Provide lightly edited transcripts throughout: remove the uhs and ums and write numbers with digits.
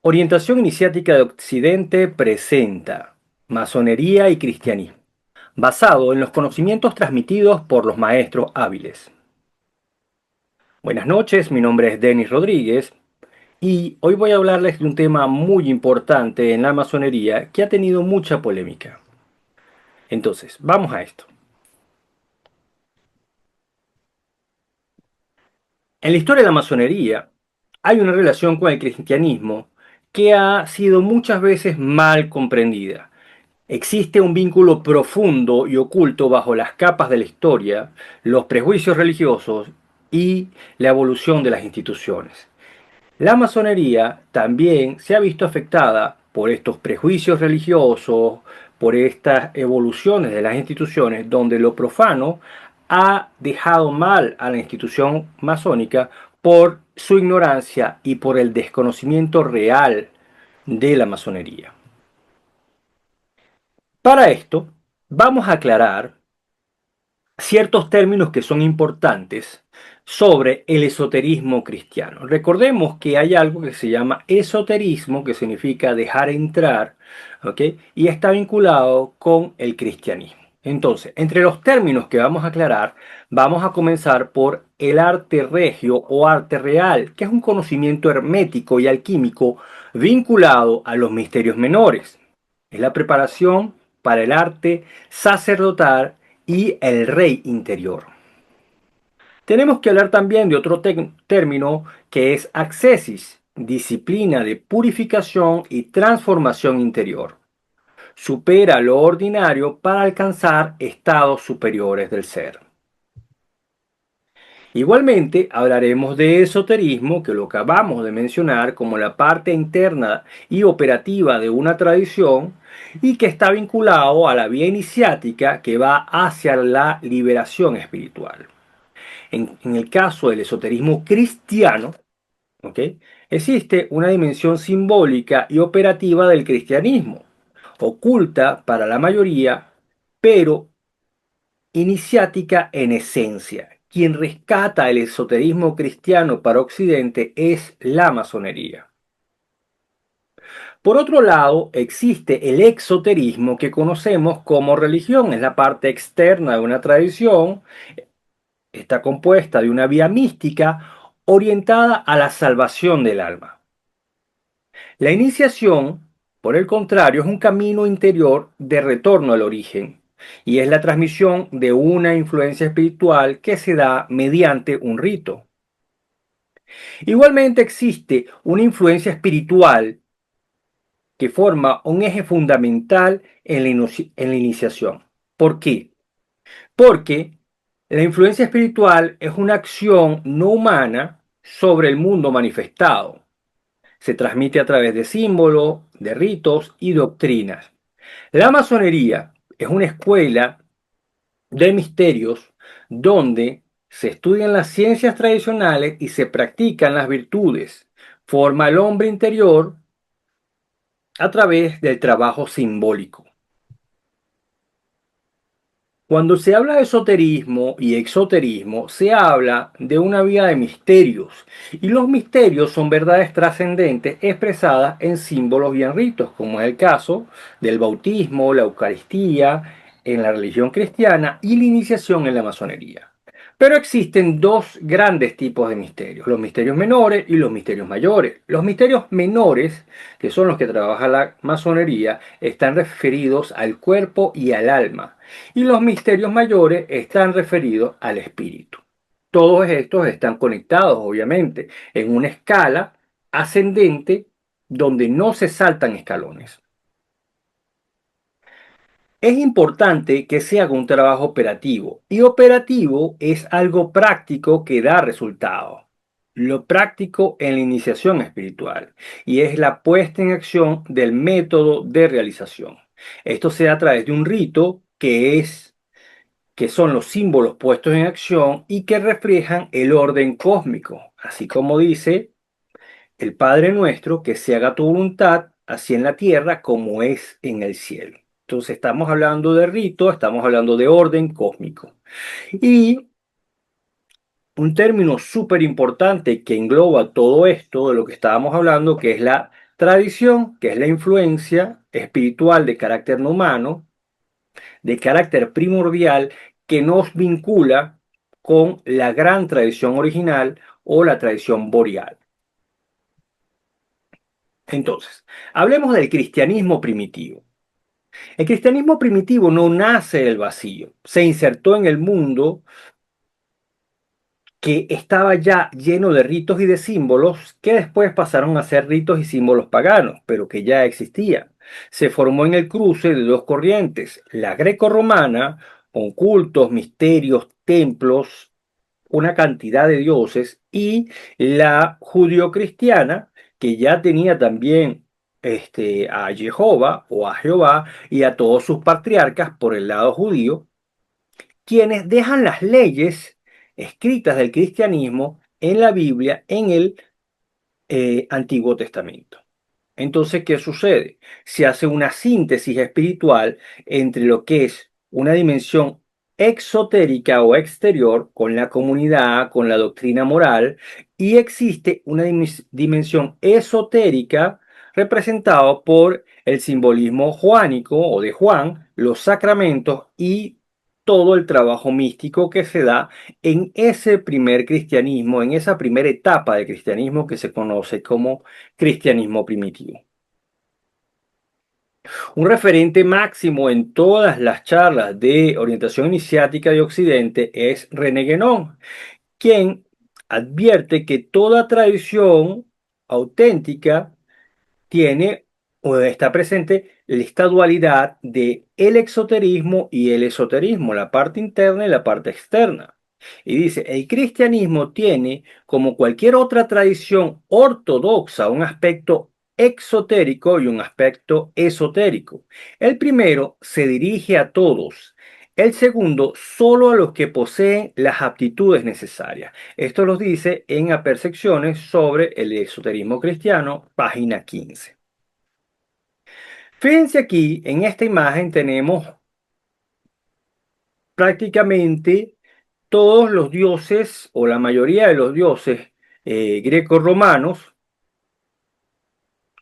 Orientación Iniciática de Occidente presenta Masonería y Cristianismo, basado en los conocimientos transmitidos por los maestros hábiles. Buenas noches, mi nombre es Denis Rodríguez y hoy voy a hablarles de un tema muy importante en la masonería que ha tenido mucha polémica. Entonces, vamos a esto. En la historia de la masonería hay una relación con el cristianismo que ha sido muchas veces mal comprendida. Existe un vínculo profundo y oculto bajo las capas de la historia, los prejuicios religiosos y la evolución de las instituciones. La masonería también se ha visto afectada por estos prejuicios religiosos, por estas evoluciones de las instituciones, donde lo profano ha dejado mal a la institución masónica por su ignorancia y por el desconocimiento real de la masonería. Para esto, vamos a aclarar ciertos términos que son importantes sobre el esoterismo cristiano. Recordemos que hay algo que se llama esoterismo, que significa dejar entrar, ¿ok? Y está vinculado con el cristianismo. Entonces, entre los términos que vamos a aclarar, vamos a comenzar por el arte regio o arte real, que es un conocimiento hermético y alquímico vinculado a los misterios menores. Es la preparación para el arte sacerdotal y el rey interior. Tenemos que hablar también de otro término que es ascesis, disciplina de purificación y transformación interior. Supera lo ordinario para alcanzar estados superiores del ser. Igualmente hablaremos de esoterismo, que lo acabamos de mencionar como la parte interna y operativa de una tradición y que está vinculado a la vía iniciática que va hacia la liberación espiritual. En el caso del esoterismo cristiano, ¿ok? Existe una dimensión simbólica y operativa del cristianismo, oculta para la mayoría, pero iniciática en esencia. Quien rescata el esoterismo cristiano para Occidente es la masonería. Por otro lado, existe el exoterismo que conocemos como religión, es la parte externa de una tradición. Está compuesta de una vía mística orientada a la salvación del alma. La iniciación, por el contrario, es un camino interior de retorno al origen y es la transmisión de una influencia espiritual que se da mediante un rito. Igualmente existe una influencia espiritual que forma un eje fundamental en la iniciación. ¿Por qué? Porque la influencia espiritual es una acción no humana sobre el mundo manifestado. Se transmite a través de símbolos, de ritos y doctrinas. La masonería es una escuela de misterios donde se estudian las ciencias tradicionales y se practican las virtudes. Forma el hombre interior a través del trabajo simbólico. Cuando se habla de esoterismo y exoterismo, se habla de una vía de misterios, y los misterios son verdades trascendentes expresadas en símbolos y en ritos, como es el caso del bautismo, la Eucaristía en la religión cristiana y la iniciación en la masonería. Pero existen dos grandes tipos de misterios, los misterios menores y los misterios mayores. Los misterios menores, que son los que trabaja la masonería, están referidos al cuerpo y al alma, y los misterios mayores están referidos al espíritu. Todos estos están conectados, obviamente, en una escala ascendente donde no se saltan escalones. Es importante que se haga un trabajo operativo, y operativo es algo práctico que da resultados. Lo práctico en la iniciación espiritual y es la puesta en acción del método de realización. Esto se da a través de un rito que son los símbolos puestos en acción y que reflejan el orden cósmico, así como dice el Padre Nuestro, que se haga tu voluntad, así en la tierra como es en el cielo. Entonces estamos hablando de rito, estamos hablando de orden cósmico. Y un término súper importante que engloba todo esto de lo que estábamos hablando, que es la tradición, que es la influencia espiritual de carácter no humano, de carácter primordial, que nos vincula con la gran tradición original o la tradición boreal. Entonces, hablemos del cristianismo primitivo. El cristianismo primitivo no nace del vacío, se insertó en el mundo que estaba ya lleno de ritos y de símbolos que después pasaron a ser ritos y símbolos paganos, pero que ya existían. Se formó en el cruce de dos corrientes, la grecorromana, con cultos, misterios, templos, una cantidad de dioses, y la judio-cristiana, que ya tenía también a Jehová o a Jehová y a todos sus patriarcas por el lado judío, quienes dejan las leyes escritas del cristianismo en la Biblia en el Antiguo Testamento. Entonces, ¿qué sucede? Se hace una síntesis espiritual entre lo que es una dimensión exotérica o exterior con la comunidad, con la doctrina moral, y existe una dimensión esotérica representada por el simbolismo juánico o de Juan, los sacramentos y todo el trabajo místico que se da en ese primer cristianismo, en esa primera etapa del cristianismo que se conoce como cristianismo primitivo. Un referente máximo en todas las charlas de orientación iniciática de Occidente es René Guénon, quien advierte que toda tradición auténtica tiene o está presente esta dualidad de el exoterismo y el esoterismo, la parte interna y la parte externa. Y dice, el cristianismo tiene, como cualquier otra tradición ortodoxa, un aspecto exotérico y un aspecto esotérico. El primero se dirige a todos. El segundo, solo a los que poseen las aptitudes necesarias. Esto lo dice en Apercepciones sobre el esoterismo cristiano, página 15. Fíjense aquí, en esta imagen tenemos prácticamente todos los dioses o la mayoría de los dioses greco-romanos,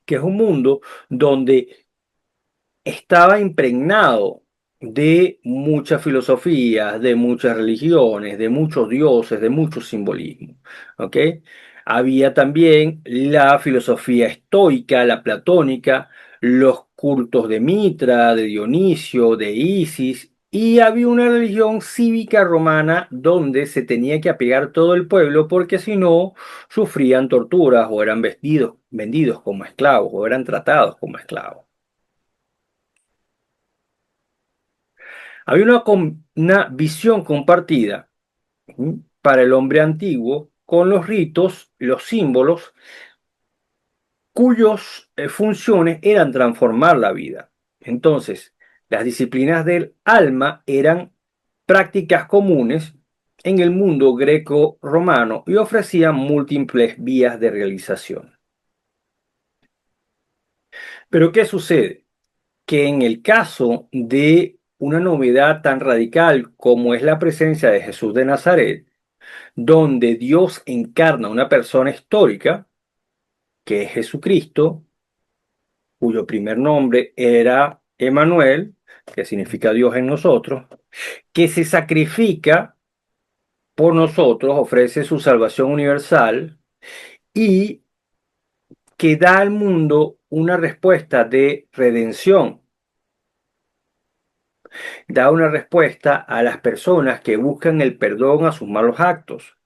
que es un mundo donde estaba impregnado de muchas filosofías, de muchas religiones, de muchos dioses, de mucho simbolismo. ¿Ok? Había también la filosofía estoica, la platónica, los cultos de Mitra, de Dionisio, de Isis, y había una religión cívica romana donde se tenía que apegar todo el pueblo porque si no sufrían torturas o eran vendidos como esclavos o eran tratados como esclavos. Había una visión compartida para el hombre antiguo con los ritos, los símbolos, cuyas funciones eran transformar la vida. Entonces, las disciplinas del alma eran prácticas comunes en el mundo greco-romano y ofrecían múltiples vías de realización. Pero ¿qué sucede? Que en el caso de una novedad tan radical como es la presencia de Jesús de Nazaret, donde Dios encarna una persona histórica, que es Jesucristo, cuyo primer nombre era Emmanuel, que significa Dios en nosotros, que se sacrifica por nosotros, ofrece su salvación universal y que da al mundo una respuesta de redención, da una respuesta a las personas que buscan el perdón a sus malos actos.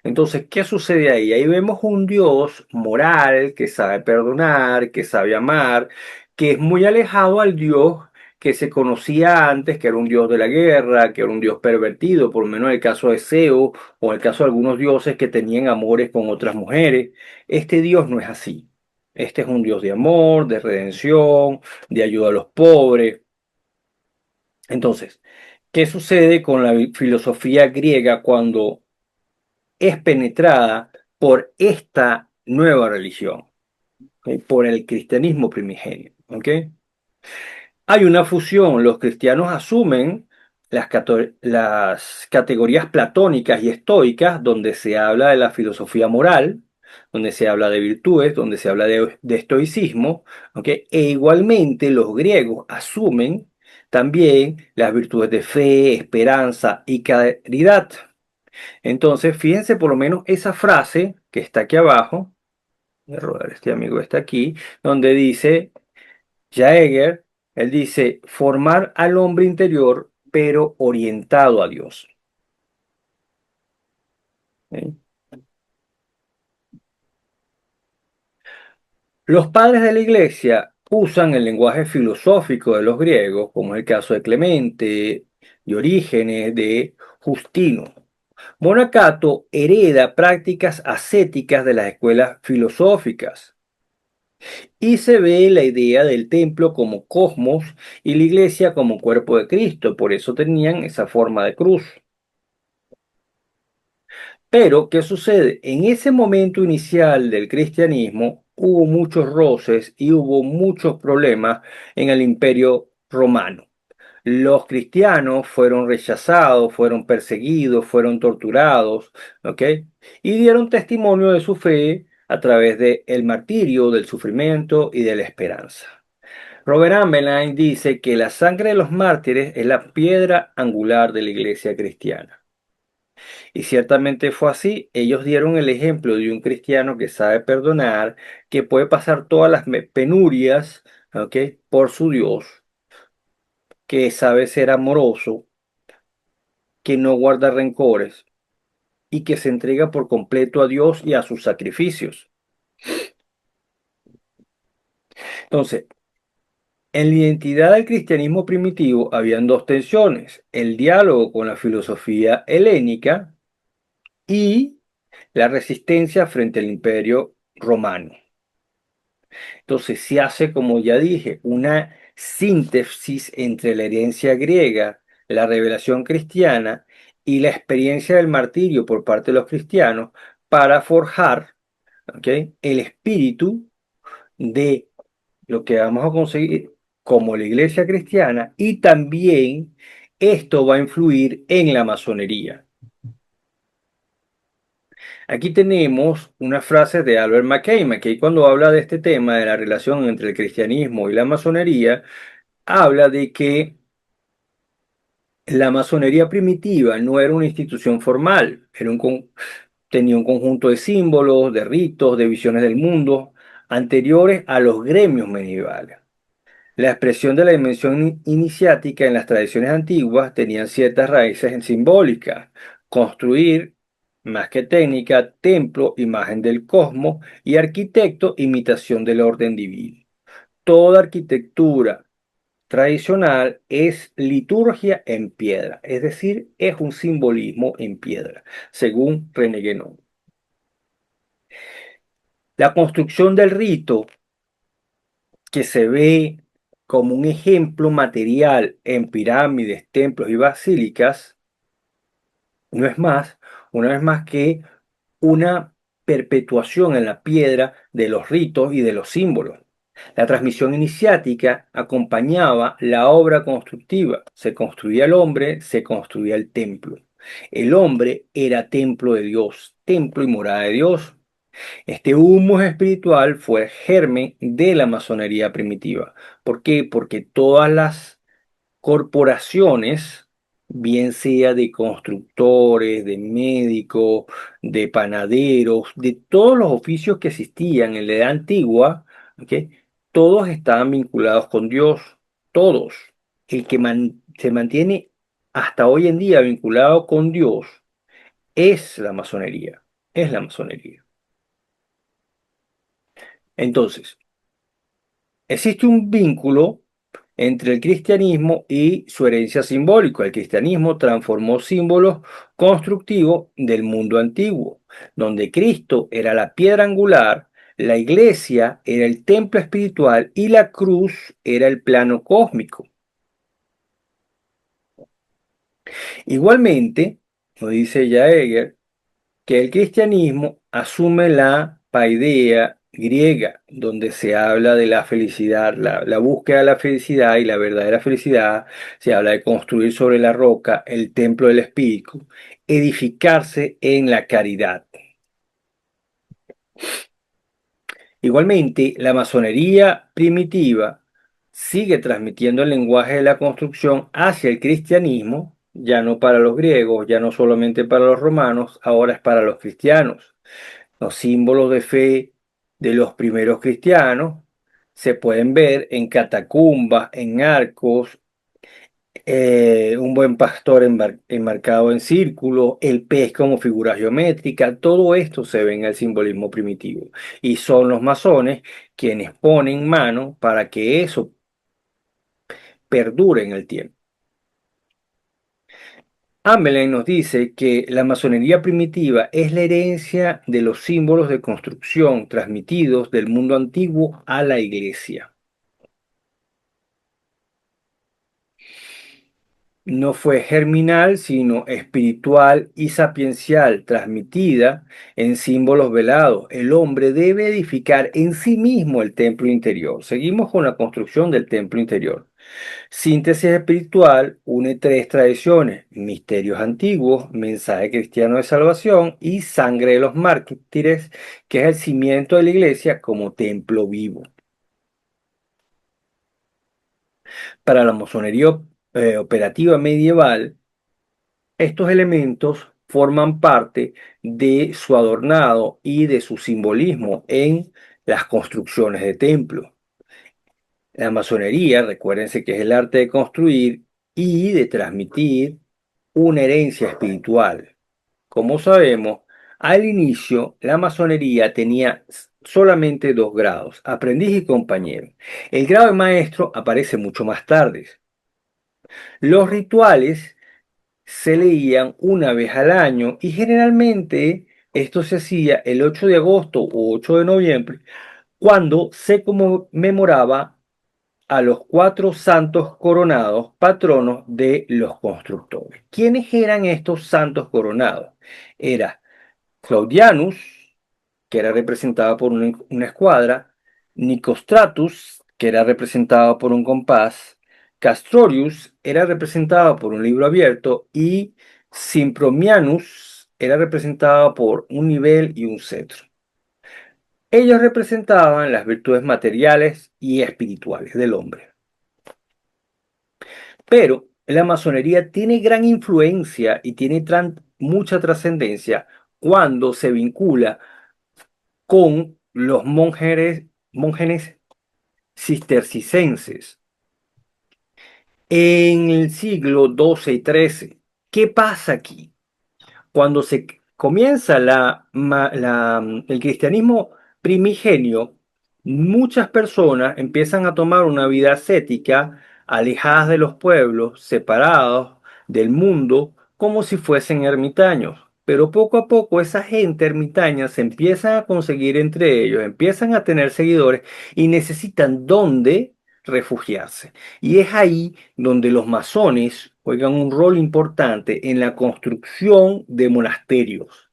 Entonces, ¿qué sucede ahí? Ahí vemos un Dios moral que sabe perdonar, que sabe amar, que es muy alejado al Dios que se conocía antes, que era un Dios de la guerra, que era un Dios pervertido, por lo menos en el caso de Zeus o en el caso de algunos dioses que tenían amores con otras mujeres. Este Dios no es así. Este es un Dios de amor, de redención, de ayuda a los pobres. Entonces, ¿qué sucede con la filosofía griega cuando es penetrada por esta nueva religión, ¿okay? Por el cristianismo primigenio? ¿Okay? Hay una fusión, los cristianos asumen las categorías platónicas y estoicas, donde se habla de la filosofía moral, donde se habla de virtudes, donde se habla de estoicismo, ¿ok? E igualmente los griegos asumen también las virtudes de fe, esperanza y caridad. Entonces, fíjense por lo menos esa frase que está aquí abajo, voy a rodar este amigo está aquí, donde dice Jaeger, él dice, formar al hombre interior, pero orientado a Dios. ¿Sí? Los padres de la iglesia usan el lenguaje filosófico de los griegos, como es el caso de Clemente, de Orígenes, de Justino. Monacato hereda prácticas ascéticas de las escuelas filosóficas y se ve la idea del templo como cosmos y la iglesia como cuerpo de Cristo, por eso tenían esa forma de cruz. Pero, ¿qué sucede? En ese momento inicial del cristianismo hubo muchos roces y hubo muchos problemas en el imperio romano. Los cristianos fueron rechazados, fueron perseguidos, fueron torturados, ¿ok? Y dieron testimonio de su fe a través del martirio, del sufrimiento y de la esperanza. Robert Amberline dice que la sangre de los mártires es la piedra angular de la iglesia cristiana. Y ciertamente fue así. Ellos dieron el ejemplo de un cristiano que sabe perdonar, que puede pasar todas las penurias, ¿ok? Por su Dios, que sabe ser amoroso, que no guarda rencores y que se entrega por completo a Dios y a sus sacrificios. Entonces, en la identidad del cristianismo primitivo habían dos tensiones: el diálogo con la filosofía helénica y la resistencia frente al imperio romano. Entonces se hace, como ya dije, una síntesis entre la herencia griega, la revelación cristiana y la experiencia del martirio por parte de los cristianos para forjar, ¿ok?, el espíritu de lo que vamos a conseguir como la iglesia cristiana, y también esto va a influir en la masonería. Aquí tenemos una frase de Albert McKay. McKay, cuando habla de este tema de la relación entre el cristianismo y la masonería, habla de que la masonería primitiva no era una institución formal, tenía un conjunto de símbolos, de ritos, de visiones del mundo anteriores a los gremios medievales. La expresión de la dimensión iniciática en las tradiciones antiguas tenían ciertas raíces simbólicas: construir, más que técnica, templo, imagen del cosmos, y arquitecto, imitación del orden divino. Toda arquitectura tradicional es liturgia en piedra, es decir, es un simbolismo en piedra, según René Guénon. La construcción del rito, que se ve como un ejemplo material en pirámides, templos y basílicas, no es más, una vez más, que una perpetuación en la piedra de los ritos y de los símbolos. La transmisión iniciática acompañaba la obra constructiva. Se construía el hombre, se construía el templo. El hombre era templo de Dios, templo y morada de Dios. Este humus espiritual fue germen de la masonería primitiva. ¿Por qué? Porque todas las corporaciones, bien sea de constructores, de médicos, de panaderos, de todos los oficios que existían en la edad antigua, ¿ok?, todos estaban vinculados con Dios, todos. El que se mantiene hasta hoy en día vinculado con Dios es la masonería, es la masonería. Entonces, existe un vínculo entre el cristianismo y su herencia simbólica. El cristianismo transformó símbolos constructivos del mundo antiguo, donde Cristo era la piedra angular, la iglesia era el templo espiritual y la cruz era el plano cósmico. Igualmente, nos dice Jaeger, que el cristianismo asume la paideia griega, donde se habla de la felicidad, la búsqueda de la felicidad y la verdadera felicidad. Se habla de construir sobre la roca el templo del espíritu, edificarse en la caridad. Igualmente, la masonería primitiva sigue transmitiendo el lenguaje de la construcción hacia el cristianismo, ya no para los griegos, ya no solamente para los romanos, ahora es para los cristianos. Los símbolos de fe de los primeros cristianos se pueden ver en catacumbas, en arcos, un buen pastor enmarcado en círculo, el pez como figura geométrica, todo esto se ve en el simbolismo primitivo. Y son los masones quienes ponen mano para que eso perdure en el tiempo. Amelin nos dice que la masonería primitiva es la herencia de los símbolos de construcción transmitidos del mundo antiguo a la iglesia. No fue germinal, sino espiritual y sapiencial, transmitida en símbolos velados. El hombre debe edificar en sí mismo el templo interior. Seguimos con la construcción del templo interior. Síntesis espiritual une tres tradiciones: misterios antiguos, mensaje cristiano de salvación y sangre de los mártires, que es el cimiento de la iglesia como templo vivo. Para la masonería operativa medieval, estos elementos forman parte de su adornado y de su simbolismo en las construcciones de templos. La masonería, recuérdense que es el arte de construir y de transmitir una herencia espiritual. Como sabemos, al inicio la masonería tenía solamente dos grados, aprendiz y compañero. El grado de maestro aparece mucho más tarde. Los rituales se leían una vez al año y generalmente esto se hacía el 8 de agosto o 8 de noviembre, cuando se conmemoraba a los cuatro santos coronados, patronos de los constructores. ¿Quiénes eran estos santos coronados? Era Claudianus, que era representado por una escuadra; Nicostratus, que era representado por un compás; Castorius era representado por un libro abierto; y Simpromianus era representado por un nivel y un cetro. Ellos representaban las virtudes materiales y espirituales del hombre. Pero la masonería tiene gran influencia y tiene mucha trascendencia cuando se vincula con los monjes cistercienses en el siglo XII y XIII. ¿Qué pasa aquí? Cuando se comienza el cristianismo primigenio, muchas personas empiezan a tomar una vida ascética, alejadas de los pueblos, separados del mundo, como si fuesen ermitaños. Pero poco a poco esa gente ermitaña se empieza a conseguir entre ellos, empiezan a tener seguidores y necesitan dónde refugiarse. Y es ahí donde los masones juegan un rol importante en la construcción de monasterios.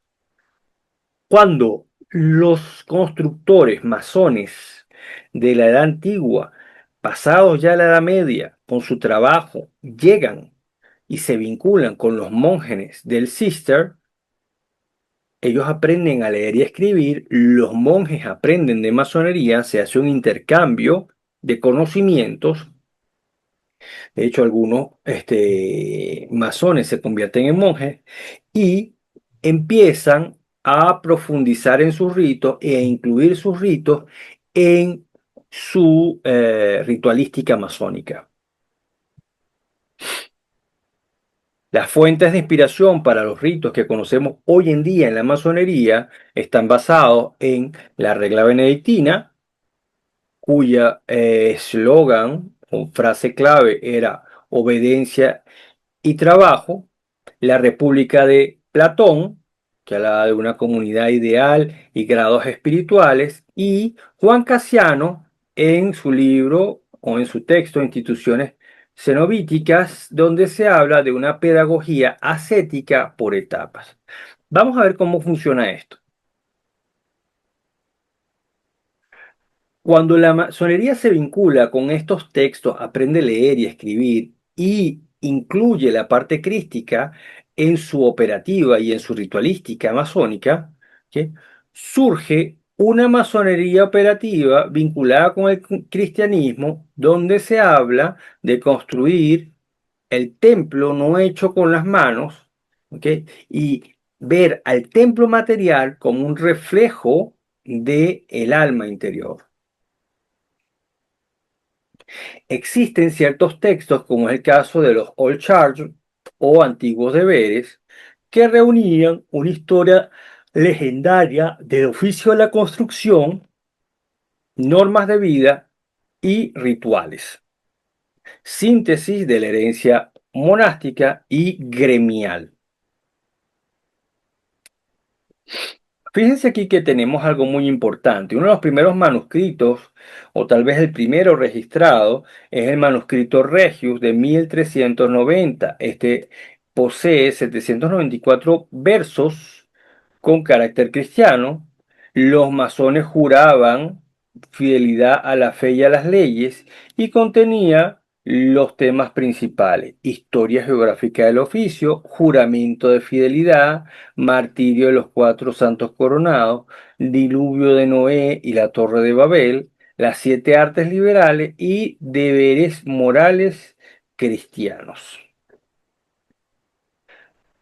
Cuando los constructores masones de la Edad Antigua, pasados ya la Edad Media, con su trabajo, llegan y se vinculan con los monjes del Cister, ellos aprenden a leer y escribir, los monjes aprenden de masonería, se hace un intercambio de conocimientos. De hecho, algunos masones se convierten en monjes y empiezan a profundizar en sus ritos e incluir sus ritos en su ritualística masónica. Las fuentes de inspiración para los ritos que conocemos hoy en día en la masonería están basados en la regla benedictina, cuya eslogan o frase clave era obediencia y trabajo; la República de Platón, que hablaba de una comunidad ideal y grados espirituales; y Juan Casiano en su libro o en su texto Instituciones Cenobíticas, donde se habla de una pedagogía ascética por etapas. Vamos a ver cómo funciona esto. Cuando la masonería se vincula con estos textos, aprende a leer y escribir y incluye la parte crística en su operativa y en su ritualística masónica, ¿sí?, surge una masonería operativa vinculada con el cristianismo, donde se habla de construir el templo no hecho con las manos, ¿ok? Y ver al templo material como un reflejo de el alma interior. Existen ciertos textos, como es el caso de los Old Charge o Antiguos Deberes, que reunían una historia legendaria del oficio de la construcción, normas de vida y rituales. Síntesis de la herencia monástica y gremial. Fíjense aquí que tenemos algo muy importante. Uno de los primeros manuscritos, o tal vez el primero registrado, es el manuscrito Regius de 1390. Este posee 794 versos con carácter cristiano. Los masones juraban fidelidad a la fe y a las leyes y contenía los temas principales: historia geográfica del oficio, juramento de fidelidad, martirio de los cuatro santos coronados, diluvio de Noé y la torre de Babel, las siete artes liberales y deberes morales cristianos.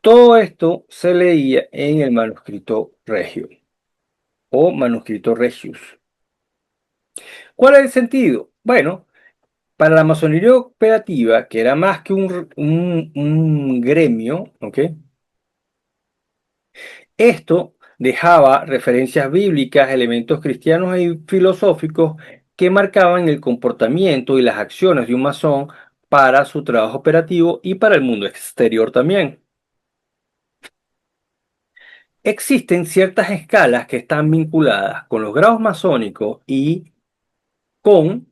Todo esto se leía en el manuscrito regio o manuscrito regius. ¿Cuál es el sentido? Bueno, para la masonería operativa, que era más que un gremio, ¿ok? Esto dejaba referencias bíblicas, elementos cristianos y filosóficos que marcaban el comportamiento y las acciones de un masón para su trabajo operativo y para el mundo exterior también. Existen ciertas escalas que están vinculadas con los grados masónicos y con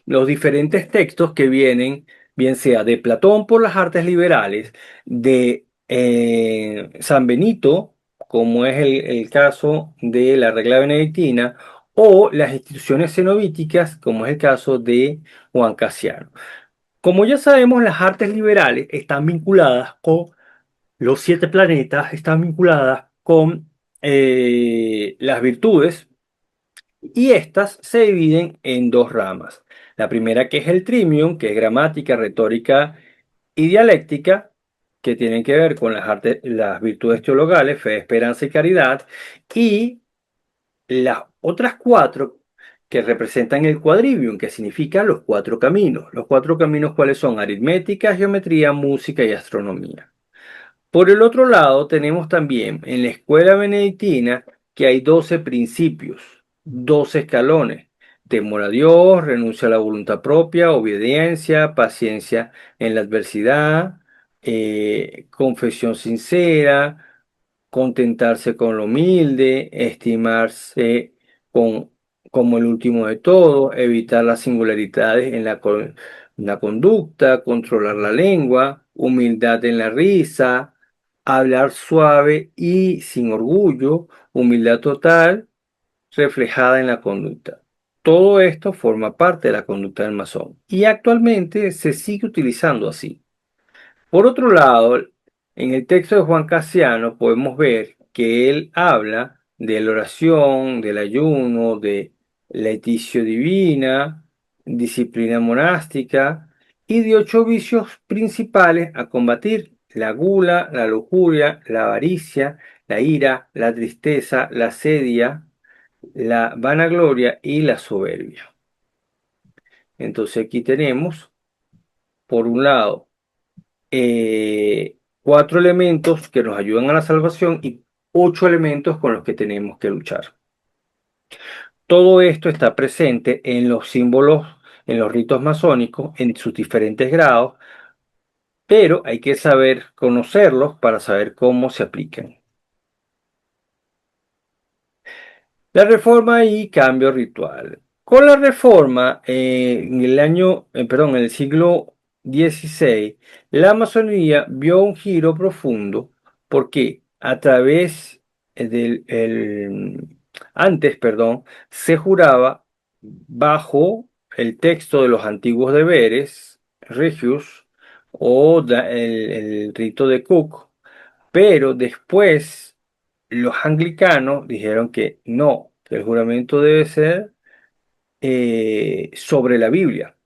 los diferentes textos que vienen, bien sea de Platón por las artes liberales, de San Benito, como es el caso de la regla benedictina, o las instituciones cenobíticas, como es el caso de Juan Casiano. Como ya sabemos, las artes liberales están vinculadas con los siete planetas, están vinculadas con las virtudes, y estas se dividen en dos ramas. La primera, que es el trivium, que es gramática, retórica y dialéctica, que tienen que ver con las artes, las virtudes teologales, fe, esperanza y caridad. Y las otras cuatro que representan el quadrivium, que significa los cuatro caminos. Los cuatro caminos, ¿cuáles son? Aritmética, geometría, música y astronomía. Por el otro lado, tenemos también en la escuela benedictina que hay 12 principios, 12 escalones: temor a Dios, renuncia a la voluntad propia, obediencia, paciencia en la adversidad, confesión sincera, contentarse con lo humilde, estimarse con, como el último de todo, evitar las singularidades en la conducta, controlar la lengua, humildad en la risa, hablar suave y sin orgullo, humildad total reflejada en la conducta. Todo esto forma parte de la conducta del masón y actualmente se sigue utilizando así. Por otro lado, en el texto de Juan Casiano podemos ver que él habla de la oración, del ayuno, de laeticio divina, disciplina monástica y de 8 vicios principales a combatir: la gula, la lujuria, la avaricia, la ira, la tristeza, la sedia, la vanagloria y la soberbia. Entonces aquí tenemos, por un lado, 4 elementos que nos ayudan a la salvación y 8 elementos con los que tenemos que luchar. Todo esto está presente en los símbolos, en los ritos masónicos, en sus diferentes grados, pero hay que saber conocerlos para saber cómo se aplican. La reforma y cambio ritual. Con la reforma, en el siglo XVI, la masonería vio un giro profundo porque a través antes, perdón, se juraba bajo el texto de los antiguos deberes, regius, o el rito de Cook, pero después los anglicanos dijeron que no, que el juramento debe ser sobre la Biblia,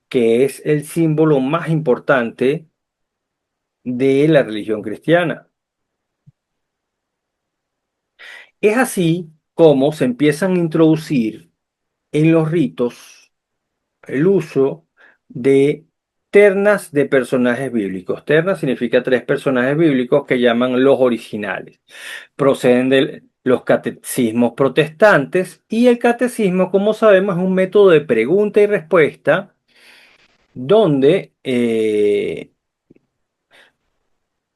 que es el símbolo más importante de la religión cristiana. Es así como se empiezan a introducir en los ritos el uso de ternas de personajes bíblicos. Terna significa tres personajes bíblicos que llaman los originales. Proceden de los catecismos protestantes y el catecismo, como sabemos, es un método de pregunta y respuesta donde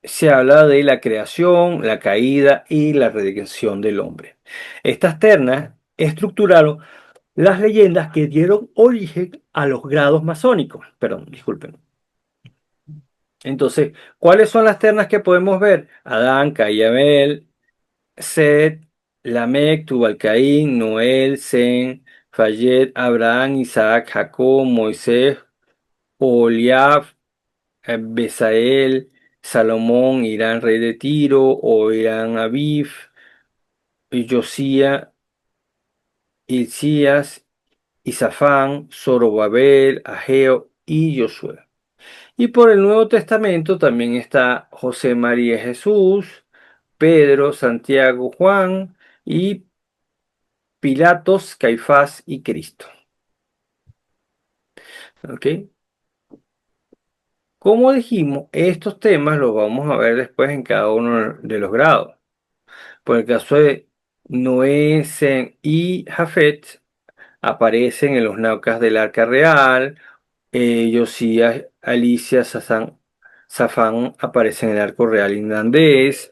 se habla de la creación, la caída y la redención del hombre. Estas ternas estructuraron las leyendas que dieron origen a los grados masónicos. Perdón, disculpen. Entonces, ¿cuáles son las ternas que podemos ver? Adán, Caín y Abel, Set, Lamec, Tubal Caín, Noel, Sem, Fayet, Abraham, Isaac, Jacob, Moisés, Oliab, Besael, Salomón, Irán, rey de Tiro, o Irán, Aviv, Josía, Hilcías, Isafán, Zorobabel, Ageo y Josué. Y por el Nuevo Testamento también está José María Jesús, Pedro, Santiago, Juan y Pilatos, Caifás y Cristo. ¿Ok? Como dijimos, estos temas los vamos a ver después en cada uno de los grados. Por el caso de Noé, Sem y Jafet, aparecen en los naucas del Arca Real. Josías, Alicia, Safán aparecen en el Arco Real Irlandés.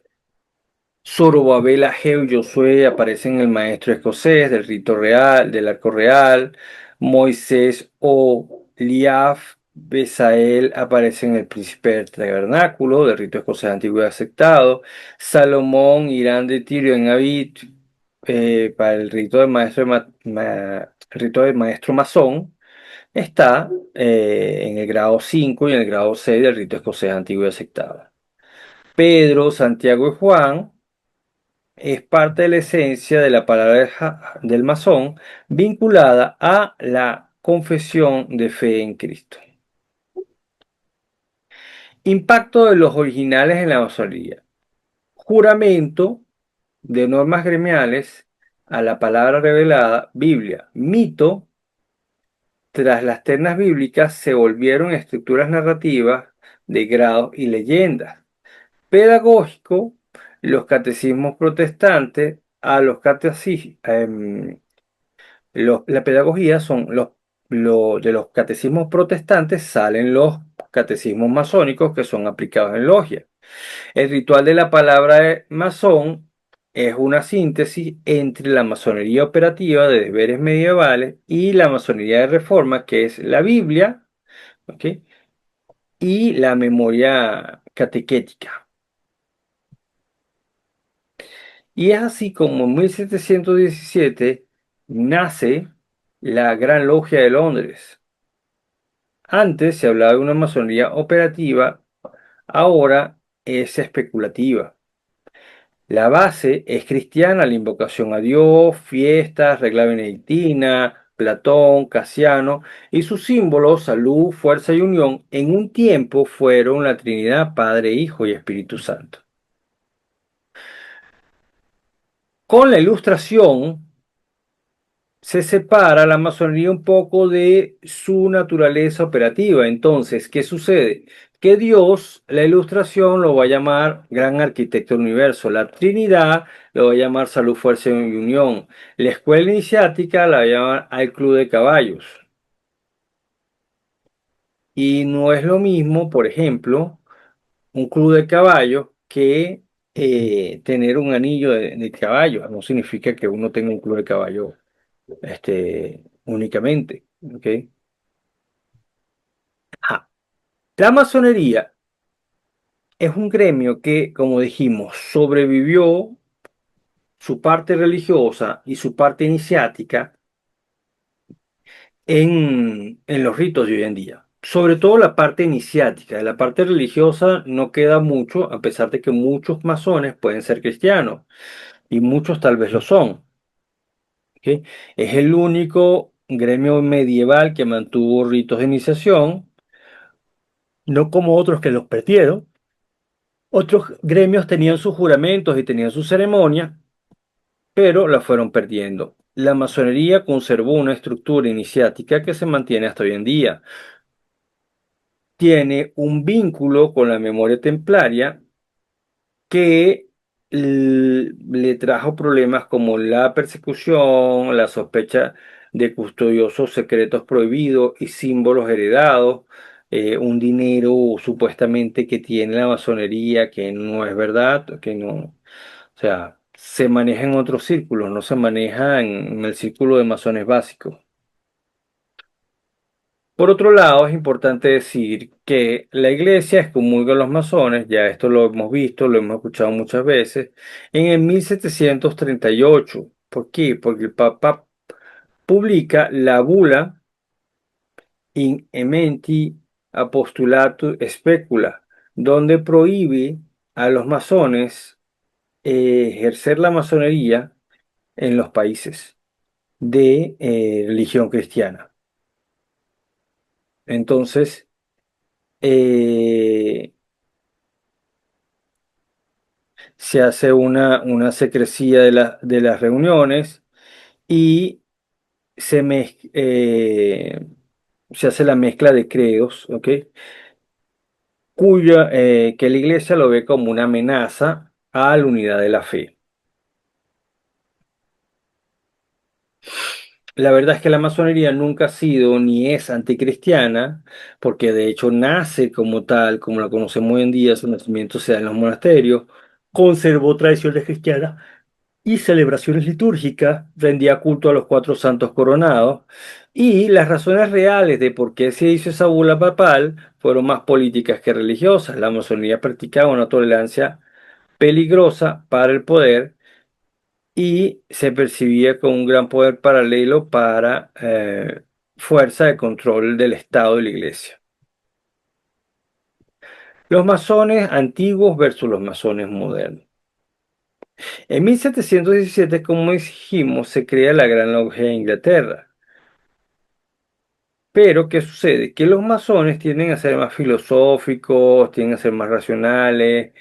Zorobabel, Ageo y Josué aparecen en el maestro escocés del rito real, del arco real. Moisés o Liaf, Besael aparecen en el príncipe del tabernáculo del rito escocés antiguo y aceptado. Salomón, Irán de Tiro en Abid para el rito de maestro, rito de maestro masón está en el grado 5 y en el grado 6 del rito escocés antiguo y aceptado. Pedro, Santiago y Juan es parte de la esencia de la palabra del masón vinculada a la confesión de fe en Cristo. Impacto de los originales en la masonería. Juramento de normas gremiales a la palabra revelada, Biblia. Mito, tras las ternas bíblicas se volvieron estructuras narrativas de grados y leyendas. Pedagógico, los catecismos protestantes a los catecismos. La pedagogía son de los catecismos protestantes salen los catecismos masónicos que son aplicados en logia. El ritual de la palabra de masón es una síntesis entre la masonería operativa de deberes medievales y la masonería de reforma, que es la Biblia, ¿ok? Y la memoria catequética. Y es así como en 1717 nace la Gran Logia de Londres. Antes se hablaba de una masonería operativa, ahora es especulativa. La base es cristiana, la invocación a Dios, fiestas, regla benedictina, Platón, Casiano, y sus símbolos, salud, fuerza y unión, en un tiempo fueron la Trinidad, Padre, Hijo y Espíritu Santo. Con la Ilustración se separa la masonería un poco de su naturaleza operativa. Entonces, ¿qué sucede? Que Dios, la Ilustración, lo va a llamar Gran Arquitecto del Universo. La Trinidad lo va a llamar Salud, Fuerza y Unión. La Escuela Iniciática la va a llamar al Club de Caballos. Y no es lo mismo, por ejemplo, un club de caballos que tener un anillo de caballo. No significa que uno tenga un club de caballos únicamente. ¿Ok? Ah, la masonería es un gremio que, como dijimos, sobrevivió su parte religiosa y su parte iniciática en los ritos de hoy en día. Sobre todo la parte iniciática. De la parte religiosa no queda mucho, a pesar de que muchos masones pueden ser cristianos. y muchos tal vez lo son. ¿Ok? Es el único gremio medieval que mantuvo ritos de iniciación, no como otros que los perdieron. Otros gremios tenían sus juramentos y tenían sus ceremonias, pero la fueron perdiendo. La masonería conservó una estructura iniciática que se mantiene hasta hoy en día. Tiene un vínculo con la memoria templaria que le trajo problemas como la persecución, la sospecha de custodiosos secretos prohibidos y símbolos heredados, un dinero supuestamente que tiene la masonería que no es verdad, que no, o sea, se maneja en otros círculos, no se maneja en el círculo de masones básicos. Por otro lado, es importante decir que la iglesia excomulga a los masones, ya esto lo hemos visto, lo hemos escuchado muchas veces, en el 1738. ¿Por qué? Porque el Papa publica la bula In Ementi Apostolatus Specula, donde prohíbe a los masones ejercer la masonería en los países de religión cristiana. Entonces, eh, se hace una secrecía de las reuniones y se hace la mezcla de credos, ¿ok? Que la iglesia lo ve como una amenaza a la unidad de la fe. La verdad es que la masonería nunca ha sido ni es anticristiana, porque de hecho nace como tal, como la conocemos hoy en día, su nacimiento se da en los monasterios, conservó tradiciones cristianas y celebraciones litúrgicas, rendía culto a los cuatro santos coronados, y las razones reales de por qué se hizo esa bula papal fueron más políticas que religiosas. La masonería practicaba una tolerancia peligrosa para el poder y se percibía como un gran poder paralelo para fuerza de control del Estado y la Iglesia. Los masones antiguos versus los masones modernos. En 1717, como dijimos, se crea la Gran Logia de Inglaterra. Pero, ¿qué sucede? Que los masones tienden a ser más filosóficos, tienden a ser más racionales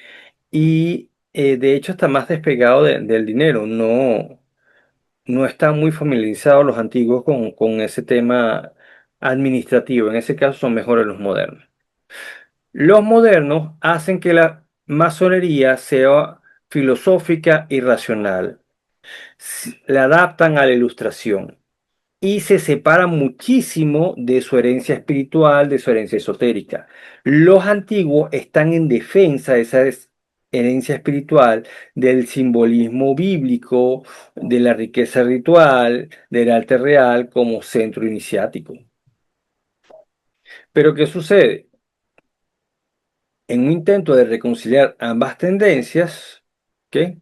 y de hecho está más despegado del dinero. No están muy familiarizados los antiguos con ese tema administrativo. En ese caso son mejores los modernos. Los modernos hacen que la masonería sea filosófica y racional. La adaptan a la ilustración y se separa muchísimo de su herencia espiritual, de su herencia esotérica. Los antiguos están en defensa de esa herencia espiritual, del simbolismo bíblico, de la riqueza ritual, del arte real como centro iniciático. Pero ¿qué sucede? En un intento de reconciliar ambas tendencias, ¿qué?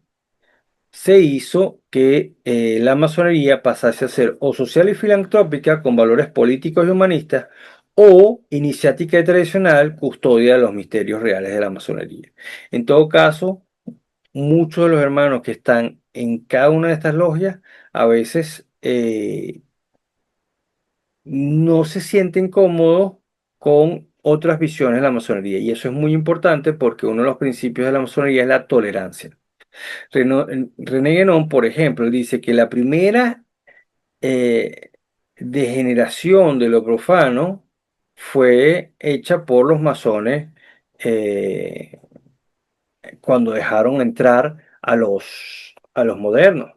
Se hizo que la masonería pasase a ser o social y filantrópica con valores políticos y humanistas o iniciática y tradicional custodia de los misterios reales de la masonería. En todo caso, muchos de los hermanos que están en cada una de estas logias a veces no se sienten cómodos con otras visiones de la masonería y eso es muy importante porque uno de los principios de la masonería es la tolerancia. René Guénon, por ejemplo, dice que la primera eh, degeneración de lo profano fue hecha por los masones eh, cuando dejaron entrar a los modernos.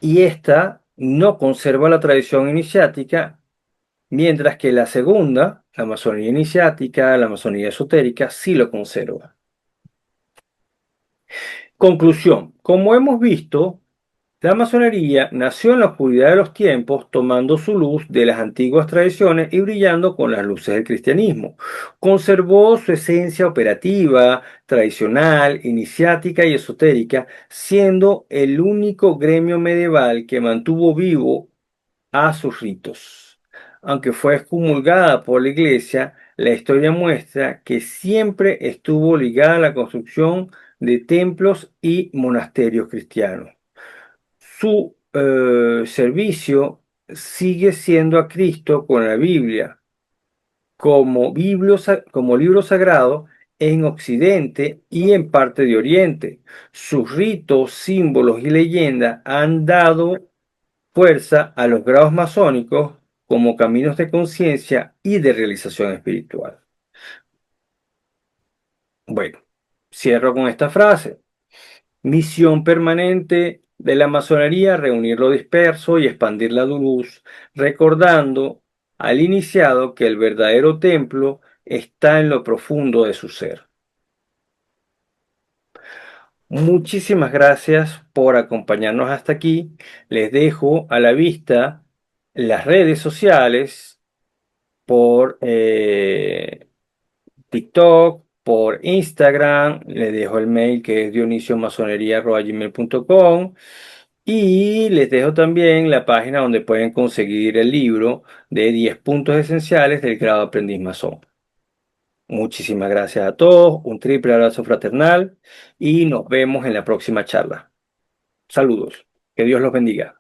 Y esta no conserva la tradición iniciática, mientras que la segunda, la masonería iniciática, la masonería esotérica, sí lo conserva. Conclusión, como hemos visto, la masonería nació en la oscuridad de los tiempos, tomando su luz de las antiguas tradiciones y brillando con las luces del cristianismo. Conservó su esencia operativa, tradicional, iniciática y esotérica, siendo el único gremio medieval que mantuvo vivo a sus ritos. Aunque fue excomulgada por la Iglesia, la historia muestra que siempre estuvo ligada a la construcción de templos y monasterios cristianos. Su servicio sigue siendo a Cristo con la Biblia como libro sagrado en Occidente y en parte de Oriente. Sus ritos, símbolos y leyendas han dado fuerza a los grados masónicos como caminos de conciencia y de realización espiritual. Bueno, cierro con esta frase. Misión permanente de la masonería: reunir lo disperso y expandir la luz, recordando al iniciado que el verdadero templo está en lo profundo de su ser. Muchísimas gracias por acompañarnos hasta aquí. Les dejo a la vista las redes sociales por TikTok, por Instagram. Les dejo el mail que es dionisiomasonería@gmail.com. Y les dejo también la página donde pueden conseguir el libro de 10 puntos esenciales del grado de aprendiz masón. Muchísimas gracias a todos, un triple abrazo fraternal y nos vemos en la próxima charla. Saludos, que Dios los bendiga.